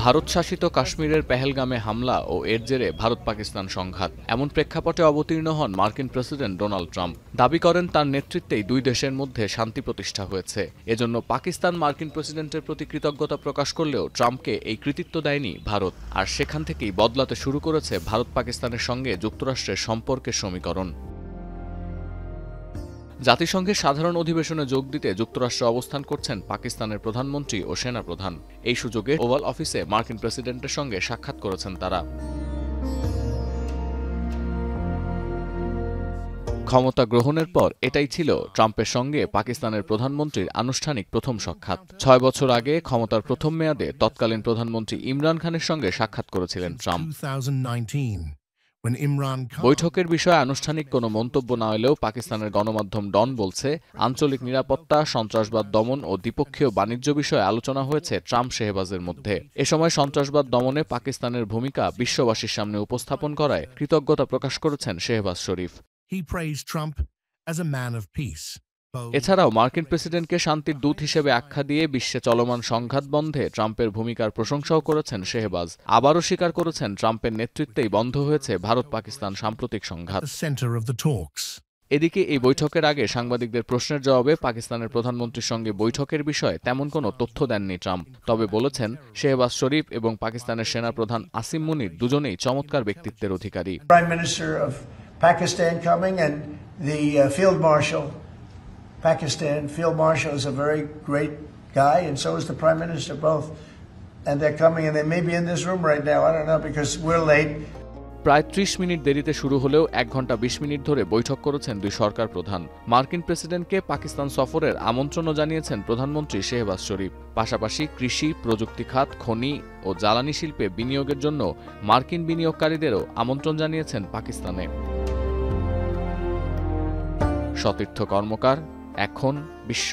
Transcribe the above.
ভারত শাসিত কাশ্মীরের পেহেলগামে হামলা ও এর জেরে ভারত পাকিস্তান সংঘাত এমন প্রেক্ষাপটে অবতীর্ণ হন মার্কিন প্রেসিডেন্ট ডোনাল্ড ট্রাম্প। দাবি করেন তার নেতৃত্বেই দুই দেশের মধ্যে শান্তি প্রতিষ্ঠা হয়েছে। এজন্য পাকিস্তান মার্কিন প্রেসিডেন্টের প্রতি কৃতজ্ঞতা প্রকাশ করলেও ট্রাম্পকে এই কৃতিত্ব দেয়নি ভারত। আর সেখান থেকেই বদলাতে শুরু করেছে ভারত পাকিস্তানের সঙ্গে যুক্তরাষ্ট্রের সম্পর্কের সমীকরণ। জাতিসংঘের সাধারণ অধিবেশনে যোগ দিতে যুক্তরাষ্ট্রে অবস্থান করছেন পাকিস্তানের প্রধানমন্ত্রী ও সেনাপ্রধান। এই সুযোগে ওভাল অফিসে মার্কিন প্রেসিডেন্টের সঙ্গে সাক্ষাৎ করেছেন তারা। ক্ষমতা গ্রহণের পর এটাই ছিল ট্রাম্পের সঙ্গে পাকিস্তানের প্রধানমন্ত্রীর আনুষ্ঠানিক প্রথম সাক্ষাৎ। ৬ বছর আগে ক্ষমতার প্রথম মেয়াদে তৎকালীন প্রধানমন্ত্রী ইমরান খানের সঙ্গে সাক্ষাৎ করেছিলেন ট্রাম্প। বৈঠকের বিষয়ে আনুষ্ঠানিক কোনো মন্তব্য না এলেও পাকিস্তানের গণমাধ্যম ডন বলছে, আঞ্চলিক নিরাপত্তা, সন্ত্রাসবাদ দমন ও দ্বিপক্ষীয় বাণিজ্য বিষয়ে আলোচনা হয়েছে ট্রাম্প শেহবাজের মধ্যে। এ সময় সন্ত্রাসবাদ দমনে পাকিস্তানের ভূমিকা বিশ্ববাসীর সামনে উপস্থাপন করায় কৃতজ্ঞতা প্রকাশ করেছেন শেহবাজ শরীফ। এছাড়াও মার্কিন প্রেসিডেন্টকে শান্তির দূত হিসেবে আখ্যা দিয়ে বিশ্বে চলমান সংঘাত বন্ধে ট্রাম্পের ভূমিকার প্রশংসাও করেছেন শেহবাজ। আবারও স্বীকার করেছেন ট্রাম্পের নেতৃত্বেই বন্ধ হয়েছে ভারত পাকিস্তান সাম্প্রতিক সংঘাত। এদিকে এই বৈঠকের আগে সাংবাদিকদের প্রশ্নের জবাবে পাকিস্তানের প্রধানমন্ত্রীর সঙ্গে বৈঠকের বিষয়ে তেমন কোনো তথ্য দেননি ট্রাম্প। তবে বলেছেন, শেহবাজ শরীফ এবং পাকিস্তানের সেনাপ্রধান আসিম মুনির দুজনেই চমৎকার ব্যক্তিত্বের অধিকারী। Pakistan Field Marshal is a very great guy, and so is the Prime Minister, both. And they're coming, and they may be in this room right now. I don't know, because we're late. প্রায় ৩০ minute দেরিতে শুরু হলেও ১ ঘণ্টা ২০ minute ধরে বৈঠক করেছেন দুই সরকার প্রধান। মার্কিন প্রেসিডেন্টকে পাকিস্তান সফরের আমন্ত্রণও জানিয়েছেন প্রধানমন্ত্রী শেহবাজ শরীফ। পাশাপাশি কৃষি, প্রযুক্তি খাত, খনি ও জ্বালানি শিল্পে বিনিয়োগের জন্য মার্কিন বিনিয়োগকারীদেরও আমন্ত্রণ জানিয়েছেন পাকিস্তানে। সতীর্থ কর্মকার, এখন বিশ্ব।